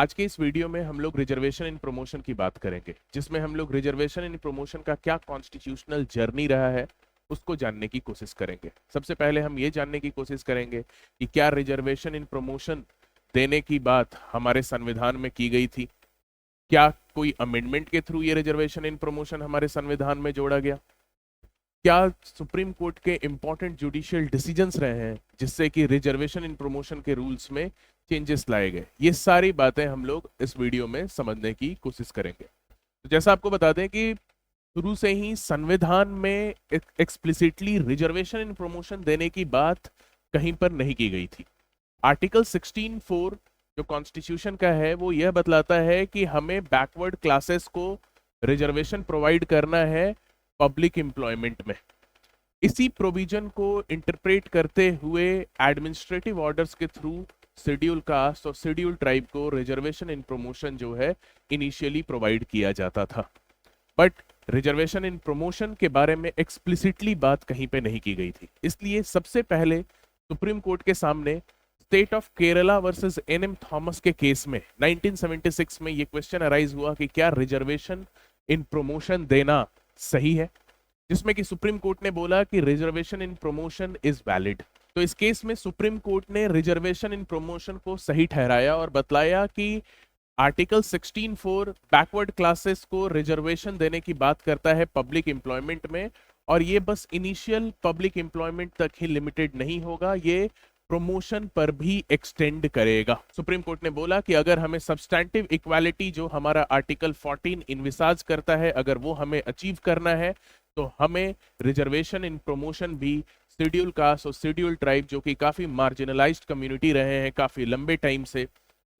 आज के इस वीडियो में हम लोग रिजर्वेशन इन प्रमोशन की बात करेंगे, जिसमें हम लोग रिजर्वेशन इन प्रमोशन का क्या कॉन्स्टिट्यूशनल जर्नी रहा है उसको जानने की कोशिश करेंगे। सबसे पहले हम ये जानने की कोशिश करेंगे कि क्या रिजर्वेशन इन प्रमोशन देने की बात हमारे संविधान में की गई थी, क्या कोई अमेंडमेंट के थ्रू ये रिजर्वेशन इन प्रमोशन हमारे संविधान में जोड़ा गया, क्या सुप्रीम कोर्ट के इंपॉर्टेंट जुडिशियल डिसीजंस रहे हैं जिससे कि रिजर्वेशन इन प्रमोशन के रूल्स में चेंजेस लाए गए। ये सारी बातें हम लोग इस वीडियो में समझने की कोशिश करेंगे। तो जैसा आपको बता दें कि शुरू से ही संविधान में एक्सप्लिसिटली रिजर्वेशन इन प्रमोशन देने की बात कहीं पर नहीं की गई थी। आर्टिकल 16(4) जो कॉन्स्टिट्यूशन का है वो यह बतलाता है कि हमें बैकवर्ड क्लासेस को रिजर्वेशन प्रोवाइड करना है पब्लिक एम्प्लॉयमेंट में। इसी प्रोविजन को इंटरप्रेट करते हुए एडमिनिस्ट्रेटिव ऑर्डर्स के थ्रू शेड्यूल कास्ट और शेड्यूल ट्राइब को रिजर्वेशन इन प्रमोशन जो है इनिशियली प्रोवाइड किया जाता था, बट रिजर्वेशन इन प्रमोशन के बारे में एक्सप्लिसिटली बात कहीं पे नहीं की गई थी। इसलिए सबसे पहले सुप्रीम कोर्ट के सामने state of Kerala versus NM Thomas के केस में 1976 में ये क्वेश्चन अराइज हुआ कि क्या रिजर्वेशन इन प्रमोशन देना सही है, जिसमें कि सुप्रीम कोर्ट ने बोला कि reservation in promotion is valid. तो इस केस में सुप्रीम कोर्ट ने रिजर्वेशन इन प्रमोशन को सही ठहराया और बतलाया कि आर्टिकल 16(4) बैकवर्ड क्लासेस को रिजर्वेशन देने की बात करता है पब्लिक एम्प्लॉयमेंट में, और ये बस इनिशियल पब्लिक एम्प्लॉयमेंट तक ही लिमिटेड नहीं होगा, ये प्रमोशन पर भी एक्सटेंड करेगा। सुप्रीम कोर्ट ने बोला कि अगर हमें सब्सटैंटिव इक्वालिटी जो हमारा आर्टिकल 14 इन्विसाज करता है, अगर वो हमें अचीव करना है तो हमें रिजर्वेशन इन प्रमोशन भी शेड्यूल कास्ट और शेड्यूल ट्राइब जो कि काफी मार्जिनलाइज्ड कम्युनिटी रहे हैं काफी लंबे टाइम से,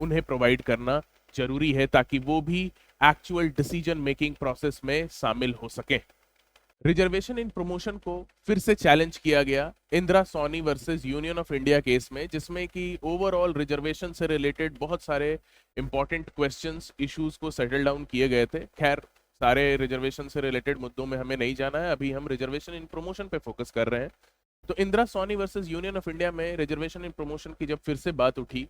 उन्हें प्रोवाइड करना जरूरी है ताकि वो भी एक्चुअल डिसीजन मेकिंग प्रोसेस में शामिल हो सके। रिजर्वेशन इन प्रमोशन को फिर से चैलेंज किया गया Indira Sawhney versus union of India case में, जिसमें कि ओवरऑल रिजर्वेशन से रिलेटेड बहुत सारे इंपॉर्टेंट क्वेश्चंस इश्यूज को सेटल डाउन किए गए थे। खैर, सारे रिजर्वेशन से रिलेटेड मुद्दों में हमें नहीं जाना है, अभी हम रिजर्वेशन इन प्रमोशन पे फोकस कर रहे हैं। तो Indira Sawhney versus union of India में रिजर्वेशन इन प्रमोशन की जब फिर से बात उठी,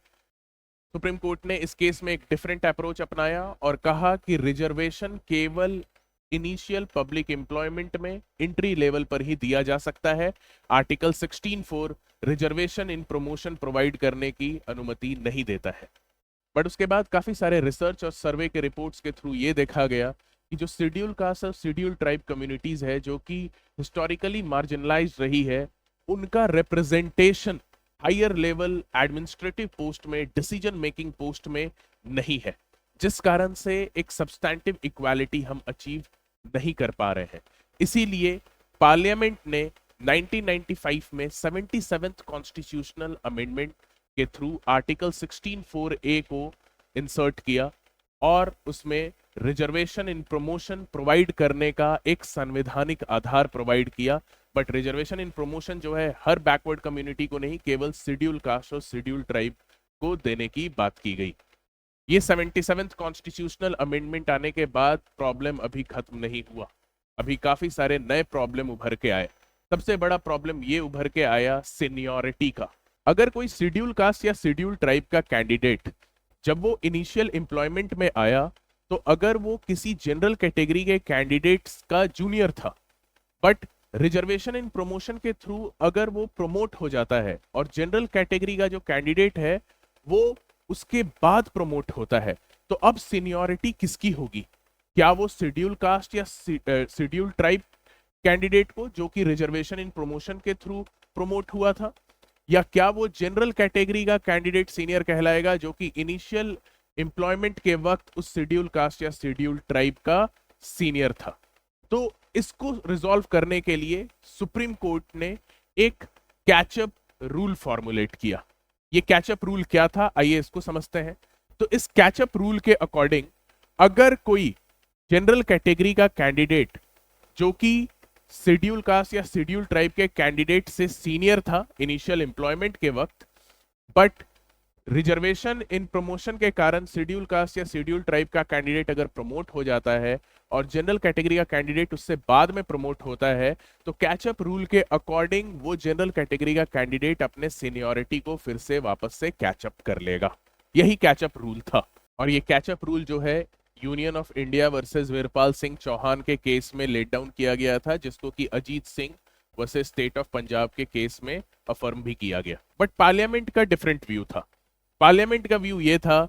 सुप्रीम कोर्ट ने इस केस में एक डिफरेंट अप्रोच अपनाया और कहा कि रिजर्वेशन केवल इनिशियल पब्लिक एम्प्लॉयमेंट में एंट्री लेवल पर ही दिया जा सकता है। Article 16(4) reservation in promotion provide करने की अनुमति नहीं देता है। बट उसके बाद काफी सारे रिसर्च और सर्वे के रिपोर्ट्स के थ्रू ये देखा गया कि जो शेड्यूल कास्ट और शेड्यूल ट्राइब कम्युनिटीज है जो कि हिस्टोरिकली मार्जिनलाइज्ड रही है, उनका representation higher level administrative post में, डिसीजन मेकिंग पोस्ट में नहीं है, जिस कारण से एक सब्सटैंटिव इक्वालिटी हम अचीव नहीं कर पा रहे हैं। इसीलिए पार्लियामेंट ने 1995 में 77th कॉन्स्टिट्यूशनल अमेंडमेंट के थ्रू आर्टिकल 16(4)(a) को इंसर्ट किया और उसमें रिजर्वेशन इन प्रमोशन प्रोवाइड करने का एक संवैधानिक आधार प्रोवाइड किया। बट रिजर्वेशन इन प्रमोशन जो है हर बैकवर्ड कम्युनिटी को नहीं, केवल शेड्यूल कास्ट और शेड्यूल ट्राइब को देने की बात की गई। ये 77th कॉन्स्टिट्यूशनल अमेंडमेंट आने के बाद प्रॉब्लम अभी खत्म नहीं हुआ, अभी काफी सारे नए प्रॉब्लम उभर के आए। सबसे बड़ा प्रॉब्लम ये उभर के आया सीनियरिटी का। अगर कोई शेड्यूल कास्ट या शेड्यूल ट्राइब का कैंडिडेट जब वो इनिशियल एम्प्लॉयमेंट में आया, तो अगर वो किसी जनरल कैटेगरी के कैंडिडेट्स का जूनियर था, बट रिजर्वेशन इन प्रमोशन के थ्रू अगर वो प्रमोट हो जाता है और जनरल कैटेगरी का जो कैंडिडेट है वो उसके बाद प्रमोट होता है, तो अब सीनियरिटी किसकी होगी? क्या वो शेड्यूल कास्ट या शेड्यूल ट्राइब कैंडिडेट को जो कि रिजर्वेशन इन प्रमोशन के थ्रू प्रमोट हुआ था, या क्या वो जनरल कैटेगरी का कैंडिडेट सीनियर कहलाएगा जो कि इनिशियल एम्प्लॉयमेंट के वक्त उस शेड्यूल कास्ट या शेड्यूल ट्राइब का सीनियर था? तो इसको रिजॉल्व करने के लिए सुप्रीम कोर्ट ने एक कैचअप रूल फॉर्मुलेट किया। ये कैचअप रूल क्या था, आइए इसको समझते हैं। तो इस कैचअप रूल के अकॉर्डिंग अगर कोई जनरल कैटेगरी का कैंडिडेट जो कि शेड्यूल कास्ट या शेड्यूल ट्राइब के कैंडिडेट से सीनियर था इनिशियल एम्प्लॉयमेंट के वक्त, बट रिजर्वेशन इन प्रमोशन के कारण शेड्यूल कास्ट या शेड्यूल ट्राइब का कैंडिडेट अगर प्रमोट हो जाता है और जनरल कैटेगरी का कैंडिडेट उससे बाद में प्रमोट होता है, तो कैचअप रूल के अकॉर्डिंग वो जनरल कैटेगरी का कैंडिडेट अपने सीनियरिटी को फिर से वापस से कैचअप कर लेगा। यही कैचअप रूल था। और ये कैचअप रूल जो है union of India versus Virpal Singh Chauhan के केस में लेट डाउन किया गया था, जिसको कि Ajit Singh versus state of Punjab के केस में अफर्म भी किया गया। बट पार्लियामेंट का डिफरेंट व्यू था। पार्लियामेंट का व्यू ये था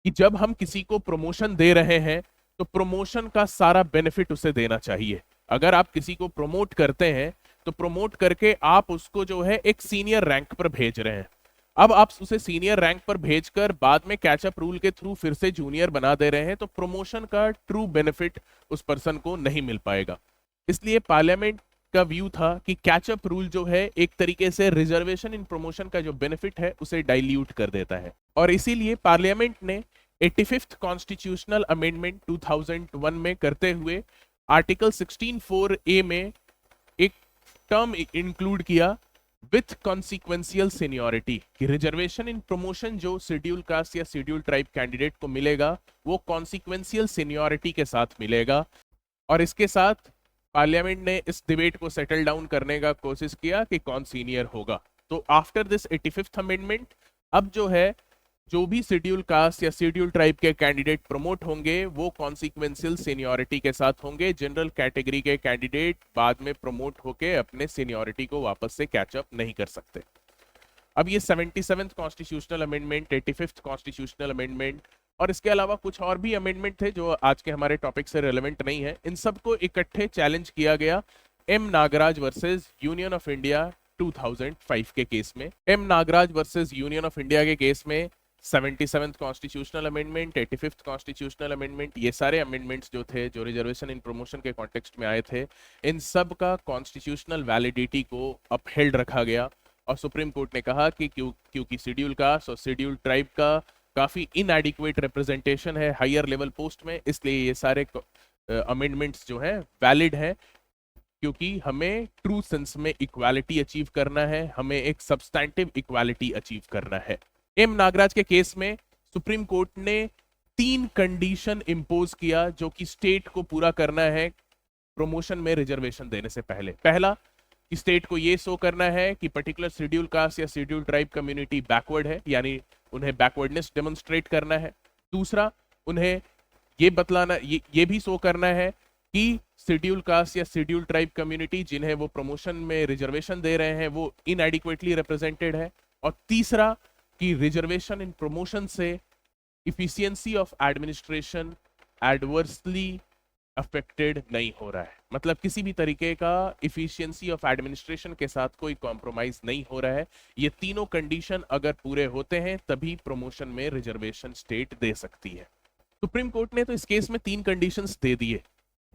कि जब हम किसी को प्रमोशन दे रहे हैं तो प्रमोशन का सारा बेनिफिट उसे देना चाहिए। अगर आप किसी को प्रमोट करते हैं तो प्रमोट करके आप उसको जो है एक सीनियर रैंक पर भेज रहे हैं। अब आप उसे सीनियर रैंक पर भेजकर बाद में कैचअप रूल के थ्रू फिर से जूनियर बना दे रहे हैं, तो प्रमोशन का ट्रू बेनिफिट उस पर्सन को नहीं मिल पाएगा। इसलिए पार्लियामेंट का व्यू था कि कैचअप रूल जो है एक तरीके से रिजर्वेशन इन प्रमोशन का जो बेनिफिट है उसे डाइल्यूट कर देता है। और इसीलिए पार्लियामेंट ने 85th कॉन्स्टिट्यूशनल अमेंडमेंट 2001 में करते हुए आर्टिकल 16(4)(a) में एक टर्म इंक्लूड किया विथ कॉन्सिक्वेंशियल सीनियोरिटी, कि रिजर्वेशन इन प्रमोशन जो शेड्यूल कास्ट या शेड्यूल ट्राइब कैंडिडेट को मिलेगा वो कॉन्सिक्वेंशियल सीनियोरिटी के साथ मिलेगा। और इसके साथ पार्लियामेंट ने इस डिबेट को सेटल डाउन करने का कोशिश किया कि कौन सीनियर होगा। तो आफ्टर दिस 85th अमेंडमेंट अब जो है जो भी शेड्यूल कास्ट या शेड्यूल ट्राइब के कैंडिडेट प्रमोट होंगे वो कॉन्सिक्वेंशियल सीनियोरिटी के साथ होंगे। जनरल कैटेगरी के कैंडिडेट बाद में प्रमोट होके अपने सीनियोरिटी को वापस से कैचअप नहीं कर सकते। अब ये 77th constitutional amendment, 85th constitutional amendment और इसके अलावा कुछ और भी अमेंडमेंट थे जो आज के हमारे टॉपिक से रिलेवेंट नहीं है, इन सबको इकट्ठे चैलेंज किया गया M Nagaraj versus union of India 2005 के केस में। M Nagaraj versus union of India के केस में 77th constitutional amendment, 85th constitutional amendment, ये सारे अमेंडमेंट्स जो थे जो रिजर्वेशन इन प्रमोशन के कॉन्टेक्स्ट में आए थे, इन सब का कॉन्स्टिट्यूशनल वैलिडिटी को अपहेल्ड रखा गया। और सुप्रीम कोर्ट ने कहा कि क्योंकि शेड्यूल कास्ट और शेड्यूल ट्राइब का काफी इनएडिक्वेट रिप्रेजेंटेशन है हायर लेवल पोस्ट में, इसलिए ये सारे अमेंडमेंट्स जो हैं वैलिड हैं, क्योंकि हमें ट्रू सेंस में इक्वालिटी अचीव करना है, हमें एक सब्सटैंटिव इक्वालिटी अचीव करना है। एम नागराज के केस में सुप्रीम कोर्ट ने 3 कंडीशन इंपोज किया जो कि स्टेट को पूरा करना है प्रमोशन में रिजर्वेशन देने से पहले। पहला कि स्टेट को ये शो करना है कि पर्टिकुलर शेड्यूल कास्ट या शेड्यूल ट्राइब कम्युनिटी बैकवर्ड है, यानी उन्हें बैकवर्डनेस डेमोन्स्ट्रेट करना है। दूसरा, उन्हें ये बतलाना ये भी शो करना है कि शेड्यूल कास्ट या शेड्यूल ट्राइब कम्युनिटी जिन्हें वो प्रमोशन में रिजर्वेशन दे रहे हैं वो इनएडिक्वेटली रिप्रेजेंटेड है। और तीसरा कि रिजर्वेशन इन प्रमोशन से efficiency of administration adversely affected नहीं हो रहा है, मतलब किसी भी तरीके का इफिशियंसी ऑफ एडमिनिस्ट्रेशन के साथ कोई कॉम्प्रोमाइज नहीं हो रहा है। ये तीनों कंडीशन अगर पूरे होते हैं तभी प्रमोशन में रिजर्वेशन स्टेट दे सकती है। सुप्रीम कोर्ट ने तो इस केस में 3 कंडीशंस दे दिए,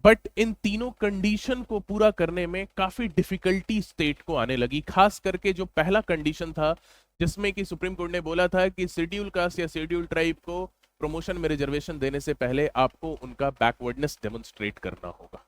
बट इन तीनों कंडीशन को पूरा करने में काफी डिफिकल्टी स्टेट को आने लगी। खास करके जो पहला कंडीशन था जिसमें कि सुप्रीम कोर्ट ने बोला था कि शेड्यूल कास्ट या शेड्यूल ट्राइब को प्रमोशन में रिजर्वेशन देने से पहले आपको उनका बैकवर्डनेस डेमोन्स्ट्रेट करना होगा।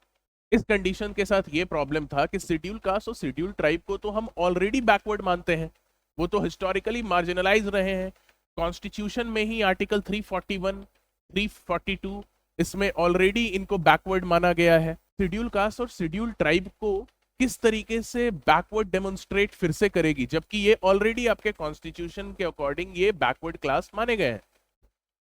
इस कंडीशन के साथ ये प्रॉब्लम था कि शेड्यूल कास्ट और शेड्यूल ट्राइब को तो हम ऑलरेडी बैकवर्ड मानते हैं, वो तो हिस्टोरिकली मार्जिनलाइज रहे हैं। कॉन्स्टिट्यूशन में ही आर्टिकल 341, 342 इसमें ऑलरेडी इनको बैकवर्ड माना गया है। शेड्यूल कास्ट और शेड्यूल ट्राइब को किस तरीके से बैकवर्ड डेमोन्स्ट्रेट फिर से करेगी, जबकि ये ऑलरेडी आपके कॉन्स्टिट्यूशन के अकॉर्डिंग ये बैकवर्ड क्लास माने गए हैं।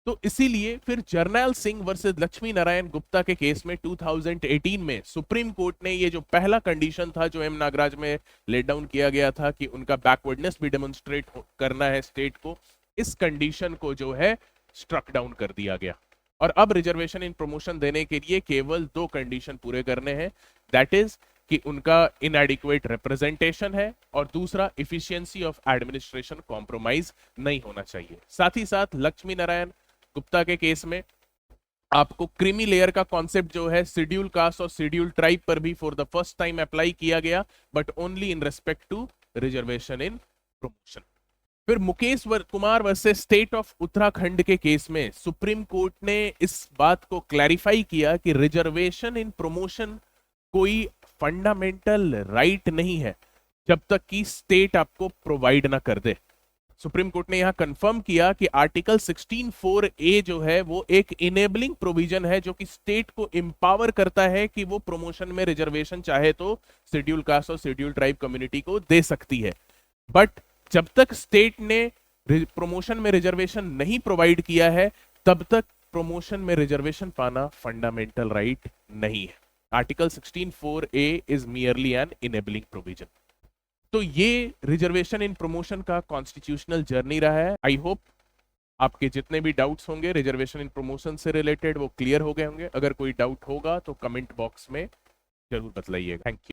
तो इसीलिए फिर जर्नैल सिंह वर्सेस लक्ष्मी नारायण गुप्ता के केस में 2018 में सुप्रीम कोर्ट ने ये जो पहला कंडीशन था जो एम नागराज में लेट डाउन किया गया था कि उनका बैकवर्डनेस भी डेमोन्स्ट्रेट करना है स्टेट को, इस कंडीशन को जो है स्ट्रक डाउन कर दिया गया। और अब रिजर्वेशन इन प्रमोशन देने के लिए केवल 2 कंडीशन पूरे करने हैं, दैट इज कि उनका इनएडिक्वेट रिप्रेजेंटेशन है और दूसरा इफिशियंसी ऑफ एडमिनिस्ट्रेशन कॉम्प्रोमाइज नहीं होना चाहिए। साथ ही साथ लक्ष्मी नारायण गुप्ता के केस में आपको क्रीमी लेयर का कॉन्सेप्ट जो है शेड्यूल कास्ट और शेड्यूल ट्राइब पर भी for the first time apply किया गया, but only in respect to reservation in promotion. फिर Mukesh Kumar versus state of Uttarakhand के केस में सुप्रीम कोर्ट ने इस बात को क्लैरिफाई किया कि रिजर्वेशन इन प्रमोशन कोई फंडामेंटल राइट नहीं है जब तक कि स्टेट आपको प्रोवाइड ना कर दे। सुप्रीम कोर्ट ने यहां कंफर्म किया कि आर्टिकल 16(4)(a) जो है वो एक इनेबलिंग प्रोविजन है जो कि स्टेट को एम्पावर करता है कि वो प्रमोशन में रिजर्वेशन चाहे तो शेड्यूल कास्ट और शेड्यूल ट्राइब कम्युनिटी को दे सकती है। बट जब तक स्टेट ने प्रमोशन में रिजर्वेशन नहीं प्रोवाइड किया है तब तक प्रमोशन में रिजर्वेशन पाना फंडामेंटल राइट नहीं है। Article 16(4)(a is merely an enabling provision. तो ये रिजर्वेशन इन प्रमोशन का कॉन्स्टिट्यूशनल जर्नी रहा है। आई होप आपके जितने भी डाउट्स होंगे रिजर्वेशन इन प्रमोशन से रिलेटेड वो क्लियर हो गए होंगे। अगर कोई डाउट होगा तो कमेंट बॉक्स में जरूर बतलाइएगा। Thank you.